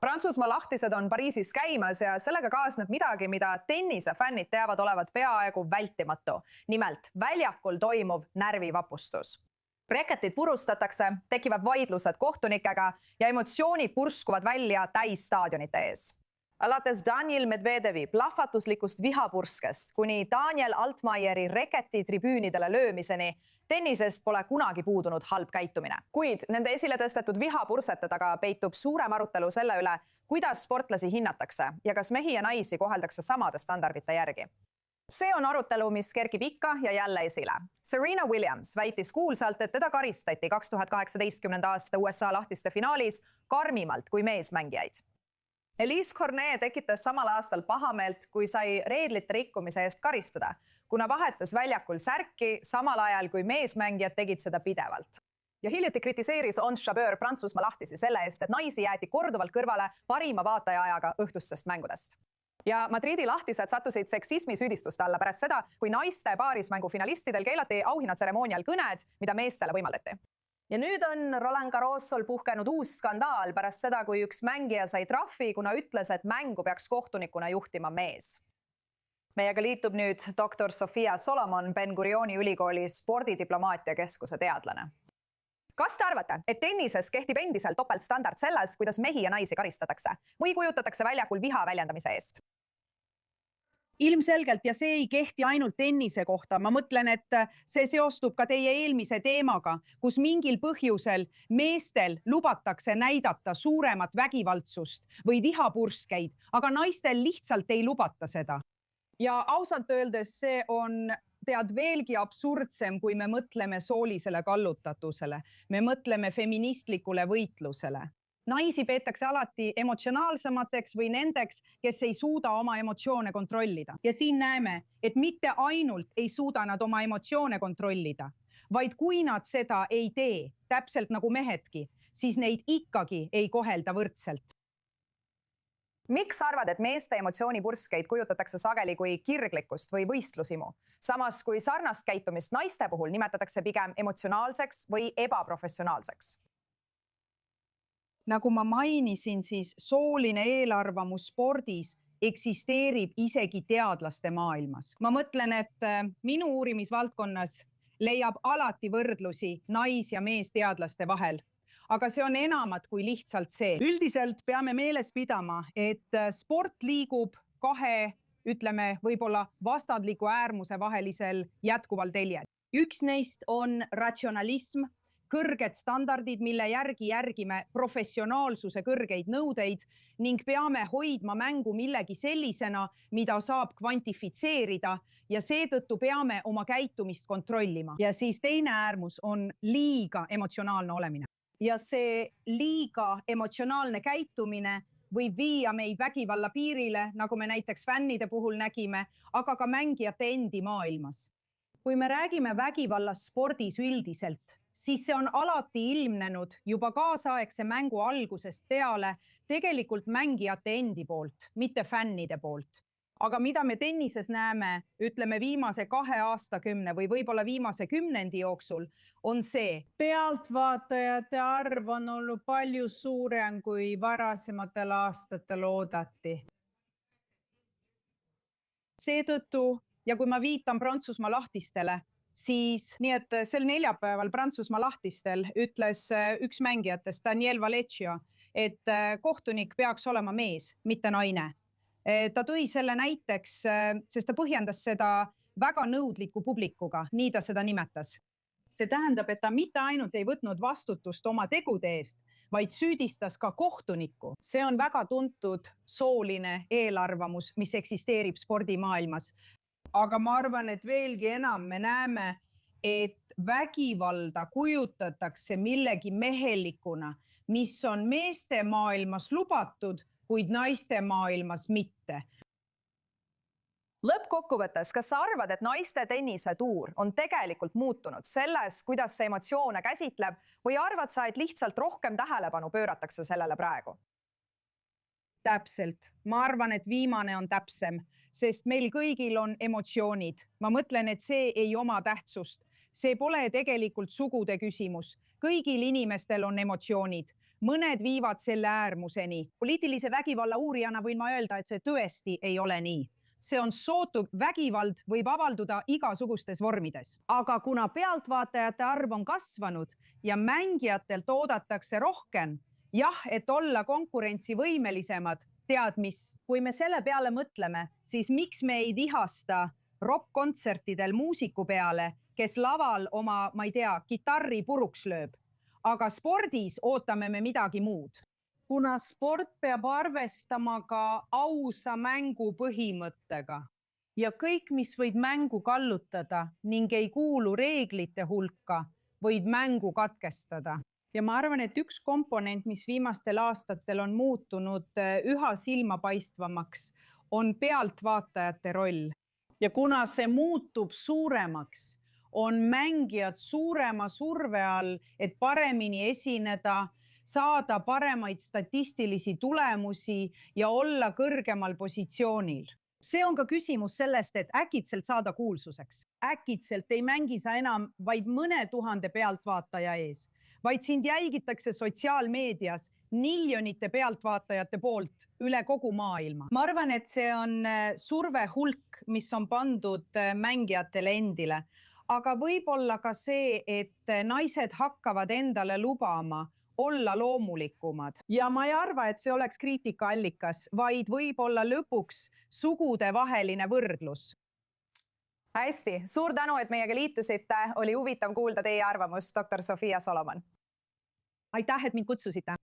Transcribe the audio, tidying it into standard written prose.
Prantsusmaa lahtised on Pariisis käimas ja sellega kaasneb midagi, mida tennisefännid teavad olevat peaaegu vältimatu. Nimelt väljakul toimuv närvivapustus. Reketid purustatakse, tekivad vaidlused kohtunikega ja emotsioonid purskuvad välja täisstaadionite ees. Alates Daniil Medvedevi plahvatuslikust vihapurskest kuni Daniel Altmaieri reketi tribüünidele löömiseni tennisest pole kunagi puudunud halb käitumine. Kuid nende esile tõstetud vihapursete taga peitub suurem arutelu selle üle, kuidas sportlasi hinnatakse ja kas mehi ja naisi koheldakse samade standardite järgi. See on arutelu, mis kerkib ikka ja jälle esile. Serena Williams väitis kuulsalt, et teda karistati 2018. aasta USA lahtiste finaalis karmimalt kui meesmängijaid. Elise Cornet tekitas samal aastal pahameelt, kui sai reeglite rikkumise eest karistada, kuna vahetas väljakul särki samal ajal, kui meesmängijad tegid seda pidevalt. Ja hiljuti kritiseeris Ons Jabeur Prantsusmaa lahtisi selle eest, et naisi jäeti korduvalt kõrvale parima vaataja-ajaga õhtustest mängudest. Ja Madridi lahtised sattusid seksismi süüdistuste alla pärast seda, kui naiste paarismängu finalistidel keelati auhinnatseremoonial kõned, mida meestele võimaldati. Ja nüüd on Roland Garrosol puhkenud uus skandaal pärast seda, kui üks mängija sai trahvi, kuna ütles, et mängu peaks kohtunikuna juhtima mees. Meiega liitub nüüd doktor Sofia Solomon, Ben Gurioni ülikooli spordidiplomaatia keskuse teadlane. Kas te arvate, et tennises kehtib endiselt topeltstandard selles, kuidas mehi ja naisi karistatakse või kujutatakse väljakul viha väljendamise eest? Ilmselgelt ja see ei kehti ainult tennise kohta. Ma mõtlen, et see seostub ka teie eelmise teemaga, kus mingil põhjusel meestel lubatakse näidata suuremat vägivaldsust või vihapurskeid, aga naistel lihtsalt ei lubata seda. Ja ausalt öeldes see on veelgi absurdsem, kui me mõtleme soolisele kallutatusele. Me mõtleme feministlikule võitlusele. Naisi peetakse alati emotsionaalsemateks või nendeks, kes ei suuda oma emotsioone kontrollida. Ja siin näeme, et mitte ainult ei suuda nad oma emotsioone kontrollida, vaid kui nad seda ei tee, täpselt nagu mehedki, siis neid ikkagi ei kohelda võrdselt. Miks arvad, et meeste emotsioonipurskeid kujutatakse sageli kui kirglikkust või võistlusimu? Samas kui sarnast käitumist naiste puhul nimetatakse pigem emotsionaalseks või ebaprofessionaalseks? Nagu ma mainisin, siis sooline eelarvamus spordis eksisteerib isegi teadlaste maailmas. Ma mõtlen, et minu uurimisvaldkonnas leiab alati võrdlusi nais- ja meesteadlaste vahel. Aga see on enamat kui lihtsalt see. Üldiselt peame meeles pidama, et sport liigub kahe, ütleme, võib-olla vastandliku äärmuse vahelisel jätkuval teljel. Üks neist on ratsionalism, kõrged standardid, mille järgime professionaalsuse kõrgeid nõudeid ning peame hoidma mängu millegi sellisena, mida saab kvantifitseerida ja seetõttu peame oma käitumist kontrollima. Ja siis teine äärmus on liiga emotsionaalne olemine. Ja see liiga emotsionaalne käitumine võib viia meid vägivalla piirile, nagu me näiteks fännide puhul nägime, aga ka mängijate endi maailmas. Kui me räägime vägivallast spordis üldiselt, siis see on alati ilmnenud juba kaasaegse mängu algusest peale tegelikult mängijate endi poolt, mitte fännide poolt. Aga mida me tennises näeme, ütleme viimase 2 aastakümne või võib-olla viimase 10 jooksul, on see. Pealtvaatajate arv on olnud palju suurem kui varasematel aastatel oodati. Seetõttu, ja kui ma viitan Prantsusmaa lahtistele, siis nii et sel neljapäeval Prantsusmaa lahtistel ütles üks mängijatest, Daniel Vallecchio, et kohtunik peaks olema mees, mitte naine. Ta tõi selle näiteks, sest ta põhjendas seda väga nõudliku publikuga, nii ta seda nimetas. See tähendab, et ta mitte ainult ei võtnud vastutust oma tegude eest, vaid süüdistas ka kohtunikku. See on väga tuntud sooline eelarvamus, mis eksisteerib spordimaailmas. Aga ma arvan, et veelgi enam me näeme, et vägivalda kujutatakse millegi mehelikuna, mis on meeste maailmas lubatud, kuid naiste maailmas mitte. Lõppkokkuvõttes, kas sa arvad, et naiste tennise tuur on tegelikult muutunud selles, kuidas see emotsioone käsitleb või arvad sa, et lihtsalt rohkem tähelepanu pööratakse sellele praegu? Täpselt. Ma arvan, et viimane on täpsem, sest meil kõigil on emotsioonid. Ma mõtlen, et see ei oma tähtsust. See pole tegelikult sugude küsimus. Kõigil inimestel on emotsioonid. mõned viivad selle äärmuseni. Poliitilise vägivalla uurijana võin ma öelda, et see tõesti ei ole nii. See on sootu vägivald võib avalduda igasugustes vormides. Aga kuna pealtvaatajate arv on kasvanud ja mängijatelt oodatakse rohkem, jah, et olla konkurentsivõimelisemad, tead mis. Kui me selle peale mõtleme, siis miks me ei vihasta rock-kontsertidel muusiku peale, kes laval oma, ma ei tea, kitarri puruks lööb. Aga spordis ootame me midagi muud. Kuna sport peab arvestama ka ausa mängu põhimõttega ja kõik, mis võid mängu kallutada ning ei kuulu reeglite hulka, võid mängu katkestada. Ja ma arvan, et üks komponent, mis viimastel aastatel on muutunud üha silmapaistvamaks, on pealtvaatajate roll. Ja kuna see muutub suuremaks, on mängijad suurema surve all, et paremini esineda, saada paremaid statistilisi tulemusi ja olla kõrgemal positsioonil. See on ka küsimus sellest, et äkitselt saada kuulsuseks. Äkitselt ei mängi sa enam vaid mõne tuhande pealtvaataja ees, vaid sind jälgitakse sotsiaalmeedias miljonite pealtvaatajate poolt üle kogu maailma. Ma arvan, et see on surve hulk, mis on pandud mängijatele endile. Aga võib-olla ka see, et naised hakkavad endale lubama olla loomulikumad. Ja ma ei arva, et see oleks kriitikaallikas, vaid võib-olla lõpuks sugudevaheline võrdlus. Hästi, suur tänu, et meiega liitusite. Oli huvitav kuulda teie arvamust, doktor Sofia Solomon. Aitäh, et mind kutsusite.